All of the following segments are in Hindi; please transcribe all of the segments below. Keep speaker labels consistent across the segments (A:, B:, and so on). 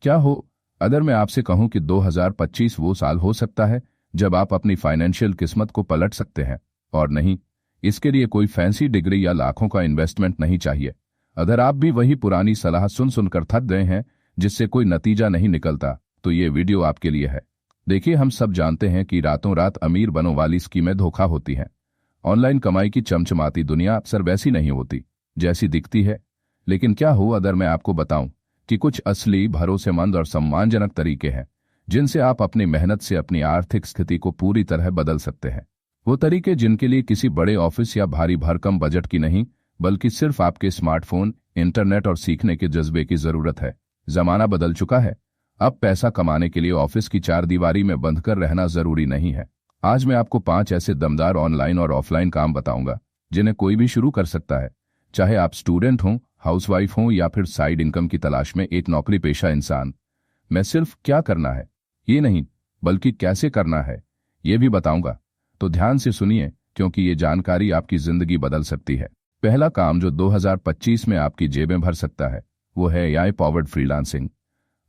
A: क्या हो अगर मैं आपसे कहूं कि 2025 वो साल हो सकता है जब आप अपनी फाइनेंशियल किस्मत को पलट सकते हैं। और नहीं, इसके लिए कोई फैंसी डिग्री या लाखों का इन्वेस्टमेंट नहीं चाहिए। अगर आप भी वही पुरानी सलाह सुन सुनकर थक गए हैं जिससे कोई नतीजा नहीं निकलता, तो ये वीडियो आपके लिए है। देखिए, हम सब जानते हैं कि रातों रात अमीर बनो वाली स्कीमें धोखा होती हैं। ऑनलाइन कमाई की चमचमाती दुनिया अक्सर वैसी नहीं होती जैसी दिखती है। लेकिन क्या हो अगर मैं आपको बताऊं कि कुछ असली, भरोसेमंद और सम्मानजनक तरीके हैं जिनसे आप अपनी मेहनत से अपनी आर्थिक स्थिति को पूरी तरह बदल सकते हैं। वो तरीके जिनके लिए किसी बड़े ऑफिस या भारी भरकम बजट की नहीं, बल्कि सिर्फ आपके स्मार्टफोन, इंटरनेट और सीखने के जज्बे की जरूरत है। जमाना बदल चुका है। अब पैसा कमाने के लिए ऑफिस की चार दीवारी में बंध कर रहना जरूरी नहीं है। आज मैं आपको 5 ऐसे दमदार ऑनलाइन और ऑफलाइन काम बताऊंगा जिन्हें कोई भी शुरू कर सकता है, चाहे आप स्टूडेंट हों, हाउसवाइफ हों या फिर साइड इनकम की तलाश में एक नौकरी पेशा इंसान। मैं सिर्फ क्या करना है ये नहीं, बल्कि कैसे करना है ये भी बताऊंगा। तो ध्यान से सुनिए, क्योंकि ये जानकारी आपकी जिंदगी बदल सकती है। पहला काम जो 2025 में आपकी जेबें भर सकता है वो है एआई पावर्ड फ्रीलांसिंग।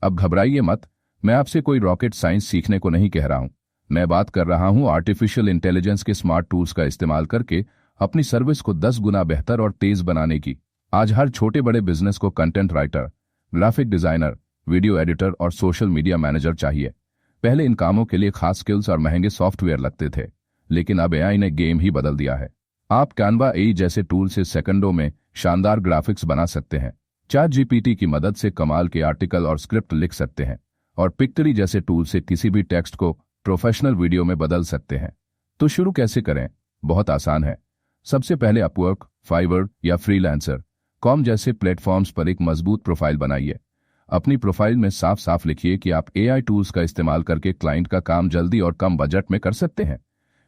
A: अब घबराइए मत, मैं आपसे कोई रॉकेट साइंस सीखने को नहीं कह रहा हूं। मैं बात कर रहा हूं आर्टिफिशियल इंटेलिजेंस के स्मार्ट टूल्स का इस्तेमाल करके अपनी सर्विस को 10 गुना बेहतर और तेज बनाने की। आज हर छोटे बड़े बिजनेस को content writer, graphic designer, video editor और सोशल मीडिया मैनेजर चाहिए। पहले इन कामों के लिए खास स्किल्स और महंगे सॉफ्टवेयर लगते थे, लेकिन अब एआई ने गेम ही बदल दिया है। आप कैनवा एआई जैसे टूल से सेकंडों में शानदार ग्राफिक्स बना सकते हैं, चैट जीपीटी की मदद से कमाल के आर्टिकल और स्क्रिप्ट लिख सकते हैं, और पिक्टरी जैसे टूल से किसी भी टेक्स्ट को प्रोफेशनल वीडियो में बदल सकते हैं। तो शुरू कैसे करें? बहुत आसान है। सबसे पहले अपवर्क, फाइवर या फ्रीलांसर कॉम जैसे प्लेटफॉर्म्स पर एक मजबूत प्रोफाइल बनाइए। अपनी प्रोफाइल में साफ साफ लिखिए कि आप एआई टूल्स का इस्तेमाल करके क्लाइंट का काम जल्दी और कम बजट में कर सकते हैं।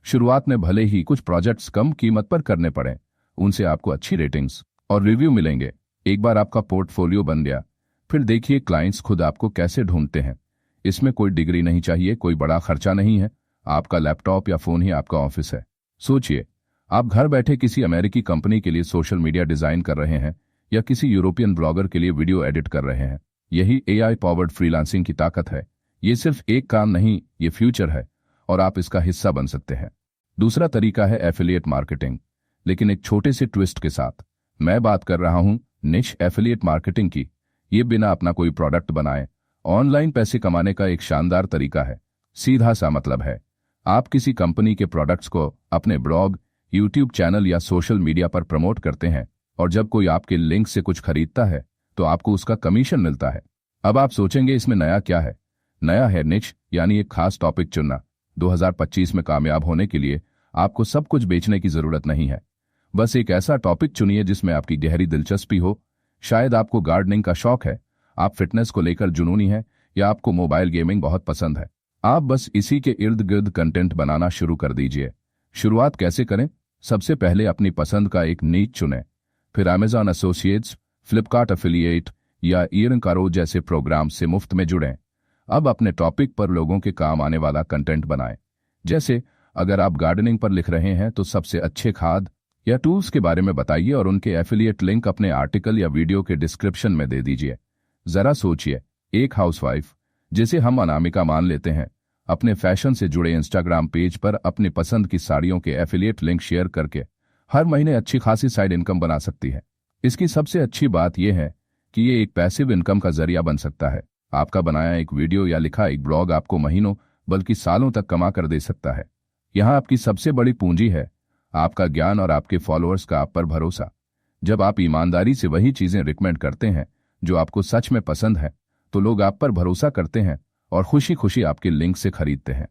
A: शुरुआत में भले ही कुछ प्रोजेक्ट्स कम कीमत पर करने पड़े, उनसे आपको अच्छी रेटिंग्स और रिव्यू मिलेंगे। एक बार आपका पोर्टफोलियो बन गया, फिर देखिए क्लाइंट्स खुद आपको कैसे ढूंढते हैं। इसमें कोई डिग्री नहीं चाहिए, कोई बड़ा खर्चा नहीं है। आपका लैपटॉप या फोन ही आपका ऑफिस है। सोचिए, आप घर बैठे किसी अमेरिकी कंपनी के लिए सोशल मीडिया डिजाइन कर रहे हैं या किसी यूरोपियन ब्लॉगर के लिए वीडियो एडिट कर रहे हैं। यही एआई पावर्ड फ्रीलांसिंग की ताकत है। ये सिर्फ एक काम नहीं, ये फ्यूचर है और आप इसका हिस्सा बन सकते हैं। दूसरा तरीका है एफिलिएट मार्केटिंग, लेकिन एक छोटे से ट्विस्ट के साथ। मैं बात कर रहा हूं निश एफिलिएट मार्केटिंग की। ये बिना अपना कोई प्रोडक्ट बनाए ऑनलाइन पैसे कमाने का एक शानदार तरीका है। सीधा सा मतलब है, आप किसी कंपनी के प्रोडक्ट्स को अपने ब्लॉग, यूट्यूब चैनल या सोशल मीडिया पर प्रमोट करते हैं, और जब कोई आपके लिंक से कुछ खरीदता है तो आपको उसका कमीशन मिलता है। अब आप सोचेंगे इसमें नया क्या है? नया है निश, यानी एक खास टॉपिक चुनना। 2025 में कामयाब होने के लिए आपको सब कुछ बेचने की जरूरत नहीं है। बस एक ऐसा टॉपिक चुनिए जिसमें आपकी गहरी दिलचस्पी हो। शायद आपको गार्डनिंग का शौक है, आप फिटनेस को लेकर जुनूनी है, या आपको मोबाइल गेमिंग बहुत पसंद है। आप बस इसी के इर्द गिर्द कंटेंट बनाना शुरू कर दीजिए। शुरुआत कैसे करें? सबसे पहले अपनी पसंद का एक नीच चुनें, फिर अमेजॉन एसोसिएट्स, फ्लिपकार्ट एफिलिएट या ईर्नकारो जैसे प्रोग्राम से मुफ्त में जुड़ें। अब अपने टॉपिक पर लोगों के काम आने वाला कंटेंट बनाएं। जैसे अगर आप गार्डनिंग पर लिख रहे हैं तो सबसे अच्छे खाद या टूल्स के बारे में बताइए और उनके एफिलिएट लिंक अपने आर्टिकल या वीडियो के डिस्क्रिप्शन में दे दीजिए। जरा सोचिए, एक हाउसवाइफ, जिसे हम अनामिका मान लेते हैं, अपने फैशन से जुड़े इंस्टाग्राम पेज पर अपनी पसंद की साड़ियों के एफिलिएट लिंक शेयर करके हर महीने अच्छी खासी साइड इनकम बना सकती है। इसकी सबसे अच्छी बात यह है कि ये एक पैसिव इनकम का जरिया बन सकता है। आपका बनाया एक वीडियो या लिखा एक ब्लॉग आपको महीनों बल्कि सालों तक कमा कर दे सकता है। यहाँ आपकी सबसे बड़ी पूंजी है आपका ज्ञान और आपके फॉलोअर्स का आप पर भरोसा। जब आप ईमानदारी से वही चीजें रिकमेंड करते हैं जो आपको सच में पसंद है, तो लोग आप पर भरोसा करते हैं और खुशी खुशी आपके लिंक से खरीदते हैं।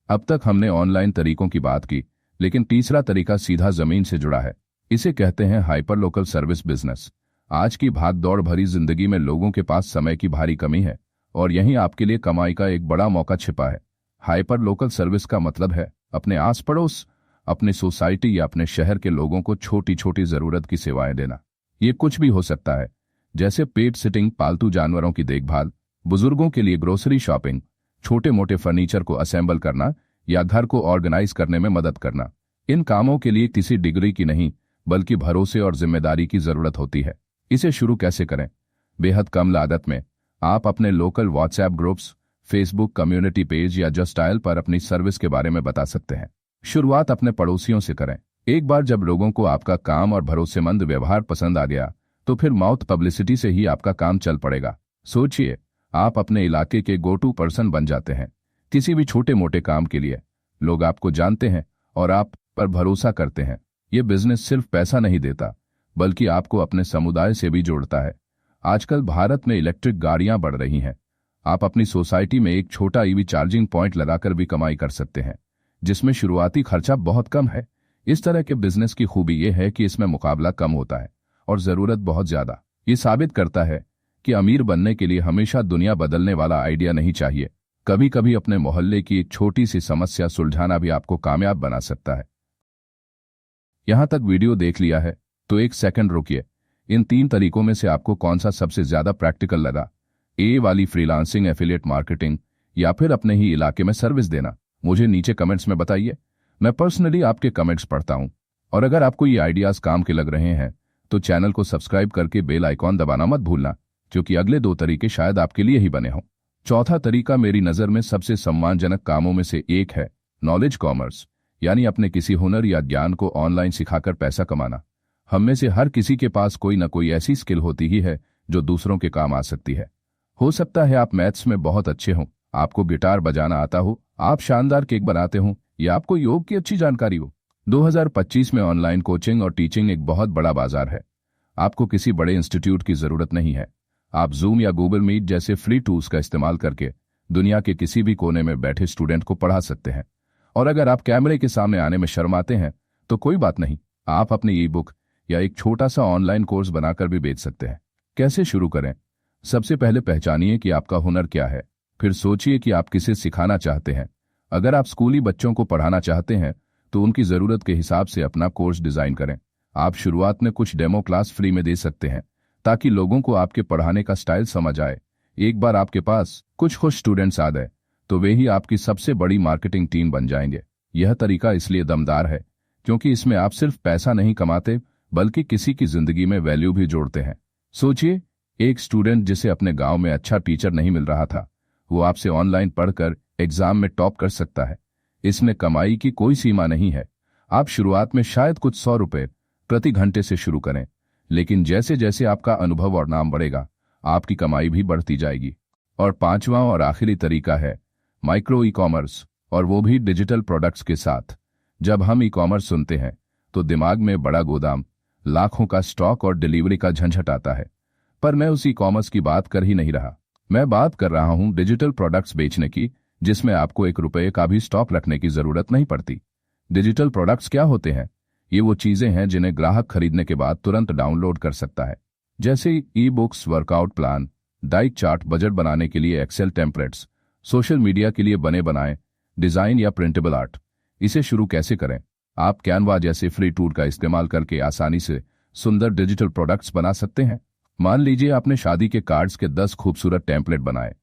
A: अब तक हमने ऑनलाइन तरीकों की बात की, लेकिन तीसरा तरीका सीधा जमीन से जुड़ा है। इसे कहते हैं हाइपर लोकल सर्विस बिजनेस। आज की भाग दौड़ भरी जिंदगी में लोगों के पास समय की भारी कमी है, और यहीं आपके लिए कमाई का एक बड़ा मौका छिपा है। हाइपर लोकल सर्विस का मतलब है अपने आस पड़ोस, अपने सोसाइटी या अपने शहर के लोगों को छोटी छोटी जरूरत की सेवाएं देना। ये कुछ भी हो सकता है, जैसे पेट सिटिंग, पालतू जानवरों की देखभाल, बुजुर्गों के लिए ग्रोसरी शॉपिंग, छोटे मोटे फर्नीचर को असेंबल करना या घर को ऑर्गेनाइज करने में मदद करना। इन कामों के लिए किसी डिग्री की नहीं, बल्कि भरोसे और जिम्मेदारी की जरूरत होती है। इसे शुरू कैसे करें? बेहद कम लागत में आप अपने local WhatsApp groups, Facebook community page या जस्ट डायल पर अपनी सर्विस के बारे में बता सकते हैं। शुरुआत अपने पड़ोसियों से करें। एक बार जब लोगों को आपका काम और भरोसेमंद व्यवहार पसंद आ गया तो फिर माउथ पब्लिसिटी से ही आपका काम चल पड़ेगा। सोचिए, आप अपने इलाके के गो टू पर्सन बन जाते हैं। किसी भी छोटे मोटे काम के लिए लोग आपको जानते हैं और आप पर भरोसा करते हैं। ये बिजनेस सिर्फ पैसा नहीं देता, बल्कि आपको अपने समुदाय से भी जोड़ता है। आजकल भारत में इलेक्ट्रिक गाड़ियां बढ़ रही हैं। आप अपनी सोसाइटी में एक छोटा ईवी चार्जिंग पॉइंट लगाकर भी कमाई कर सकते हैं, जिसमें शुरुआती खर्चा बहुत कम है। इस तरह के बिजनेस की खूबी यह है कि इसमें मुकाबला कम होता है और जरूरत बहुत ज्यादा। ये साबित करता है कि अमीर बनने के लिए हमेशा दुनिया बदलने वाला आइडिया नहीं चाहिए। कभी कभी अपने मोहल्ले की एक छोटी सी समस्या सुलझाना भी आपको कामयाब बना सकता है। यहां तक वीडियो देख लिया है तो एक सेकंड रुकिए। इन 3 तरीकों में से आपको कौन सा सबसे ज्यादा प्रैक्टिकल लगा? ए वाली फ्रीलांसिंग, एफिलिएट मार्केटिंग, या फिर अपने ही इलाके में सर्विस देना? मुझे नीचे कमेंट्स में बताइए। मैं पर्सनली आपके कमेंट्स पढ़ता हूं। और अगर आपको ये आइडियाज काम के लग रहे हैं तो चैनल को सब्सक्राइब करके बेल आइकॉन दबाना मत भूलना, क्योंकि अगले 2 तरीके शायद आपके लिए ही बने हों। चौथा तरीका मेरी नज़र में सबसे सम्मानजनक कामों में से एक है, नॉलेज कॉमर्स, यानी अपने किसी हुनर या ज्ञान को ऑनलाइन सिखाकर पैसा कमाना। हम में से हर किसी के पास कोई न कोई ऐसी स्किल होती ही है जो दूसरों के काम आ सकती है। हो सकता है आप मैथ्स में बहुत अच्छे हों, आपको गिटार बजाना आता हो, आप शानदार केक बनाते हों, या आपको योग की अच्छी जानकारी हो। 2025 में ऑनलाइन कोचिंग और टीचिंग एक बहुत बड़ा बाजार है। आपको किसी बड़े इंस्टीट्यूट की जरूरत नहीं है। आप जूम या गूगल मीट जैसे फ्री टूल्स का इस्तेमाल करके दुनिया के किसी भी कोने में बैठे स्टूडेंट को पढ़ा सकते हैं। और अगर आप कैमरे के सामने आने में शर्माते हैं तो कोई बात नहीं, आप अपनी ई बुक या एक छोटा सा ऑनलाइन कोर्स बनाकर भी बेच सकते हैं। कैसे शुरू करें? सबसे पहले पहचानिए कि आपका हुनर क्या है, फिर सोचिए कि आप किसे सिखाना चाहते हैं। अगर आप स्कूली बच्चों को पढ़ाना चाहते हैं तो उनकी ज़रूरत के हिसाब से अपना कोर्स डिज़ाइन करें। आप शुरुआत में कुछ डेमो क्लास फ्री में दे सकते हैं ताकि लोगों को आपके पढ़ाने का स्टाइल समझ आए। एक बार आपके पास कुछ खुश स्टूडेंट्स आ गए तो वे ही आपकी सबसे बड़ी मार्केटिंग टीम बन जाएंगे। यह तरीका इसलिए दमदार है क्योंकि इसमें आप सिर्फ पैसा नहीं कमाते, बल्कि किसी की जिंदगी में वैल्यू भी जोड़ते हैं। सोचिए, एक स्टूडेंट जिसे अपने गांव में अच्छा टीचर नहीं मिल रहा था, वो आपसे ऑनलाइन पढ़कर एग्जाम में टॉप कर सकता है। इसमें कमाई की कोई सीमा नहीं है। आप शुरुआत में शायद कुछ 100 रुपये प्रति घंटे से शुरू करें, लेकिन जैसे जैसे आपका अनुभव और नाम बढ़ेगा, आपकी कमाई भी बढ़ती जाएगी। और 5वां और आखिरी तरीका है माइक्रो ई कॉमर्स, और वो भी डिजिटल प्रोडक्ट्स के साथ। जब हम ई कॉमर्स सुनते हैं तो दिमाग में बड़ा गोदाम, लाखों का स्टॉक और डिलीवरी का झंझट आता है, पर मैं उस ई कॉमर्स की बात कर ही नहीं रहा। मैं बात कर रहा हूं डिजिटल प्रोडक्ट्स बेचने की, जिसमें आपको 1 रुपये का भी स्टॉक रखने की जरूरत नहीं पड़ती। डिजिटल प्रोडक्ट्स क्या होते हैं? ये वो चीजें हैं जिन्हें ग्राहक खरीदने के बाद तुरंत डाउनलोड कर सकता है, जैसे e books, workout plan, diet chart, budget बनाने के लिए एक्सेल टेम्पलेट्स, सोशल मीडिया के लिए बने बनाए डिजाइन या प्रिंटेबल आर्ट। इसे शुरू कैसे करें? आप कैनवा जैसे फ्री टूल का इस्तेमाल करके आसानी से सुंदर डिजिटल प्रोडक्ट्स बना सकते हैं। मान लीजिए आपने शादी के कार्ड्स के 10 खूबसूरत टेम्पलेट बनाए।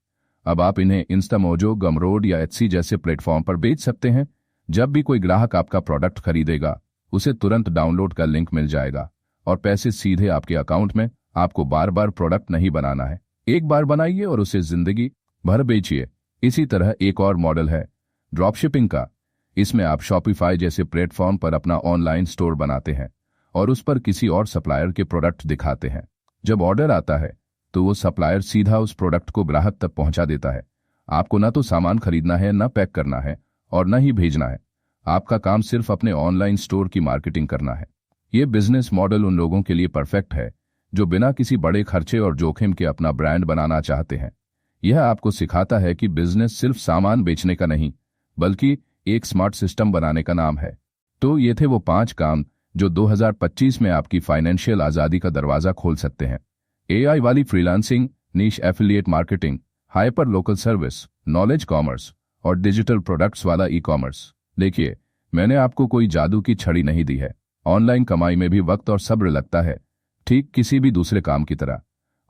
A: अब आप इन्हें इंस्टामोजो, गमरोड या एटसी जैसे प्लेटफॉर्म पर बेच सकते हैं। जब भी कोई ग्राहक आपका प्रोडक्ट खरीदेगा, उसे तुरंत डाउनलोड का लिंक मिल जाएगा और पैसे सीधे आपके अकाउंट में। आपको बार बार प्रोडक्ट नहीं बनाना है, एक बार बनाइए और उसे जिंदगी भर बेचिए। इसी तरह एक और मॉडल है ड्रॉपशिपिंग का। इसमें आप शॉपिफाई जैसे प्लेटफॉर्म पर अपना ऑनलाइन स्टोर बनाते हैं और उस पर किसी और सप्लायर के प्रोडक्ट दिखाते हैं। जब ऑर्डर आता है तो वो सप्लायर सीधा उस प्रोडक्ट को ग्राहक तक पहुंचा देता है। आपको न तो सामान खरीदना है, न पैक करना है और न ही भेजना है। आपका काम सिर्फ अपने ऑनलाइन स्टोर की मार्केटिंग करना है। ये बिजनेस मॉडल उन लोगों के लिए परफेक्ट है जो बिना किसी बड़े खर्चे और जोखिम के अपना ब्रांड बनाना चाहते हैं। यह आपको सिखाता है कि बिजनेस सिर्फ सामान बेचने का नहीं, बल्कि एक स्मार्ट सिस्टम बनाने का नाम है। तो ये थे वो 5 काम जो 2025 में आपकी फाइनेंशियल आज़ादी का दरवाजा खोल सकते हैं। एआई वाली freelancing, niche affiliate marketing, hyper local service, knowledge commerce और डिजिटल प्रोडक्ट्स वाला ई कॉमर्स। देखिए, मैंने आपको कोई जादू की छड़ी नहीं दी है। ऑनलाइन कमाई में भी वक्त और सब्र लगता है, ठीक किसी भी दूसरे काम की तरह।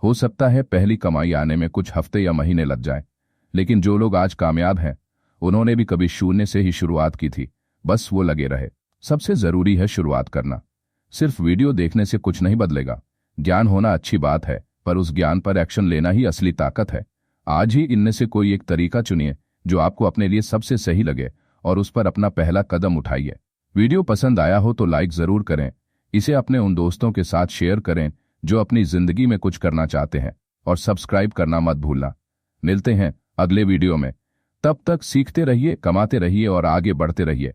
A: हो सकता है पहली कमाई आने में कुछ हफ्ते या महीने लग जाएं, लेकिन जो लोग आज कामयाब हैं उन्होंने भी कभी शून्य से ही शुरुआत की थी, बस वो लगे रहे। सबसे जरूरी है शुरुआत करना। सिर्फ वीडियो देखने से कुछ नहीं बदलेगा। ज्ञान होना अच्छी बात है, पर पर उस ज्ञान पर एक्शन लेना ही असली ताकत है। आज ही इनमें से कोई एक तरीका चुनिए जो आपको अपने लिए सबसे सही लगे और उस पर अपना पहला कदम उठाइए। वीडियो पसंद आया हो तो लाइक जरूर करें, इसे अपने उन दोस्तों के साथ शेयर करें जो अपनी जिंदगी में कुछ करना चाहते हैं, और सब्सक्राइब करना मत भूलना। मिलते हैं अगले वीडियो में, तब तक सीखते रहिए, कमाते रहिए और आगे बढ़ते रहिए।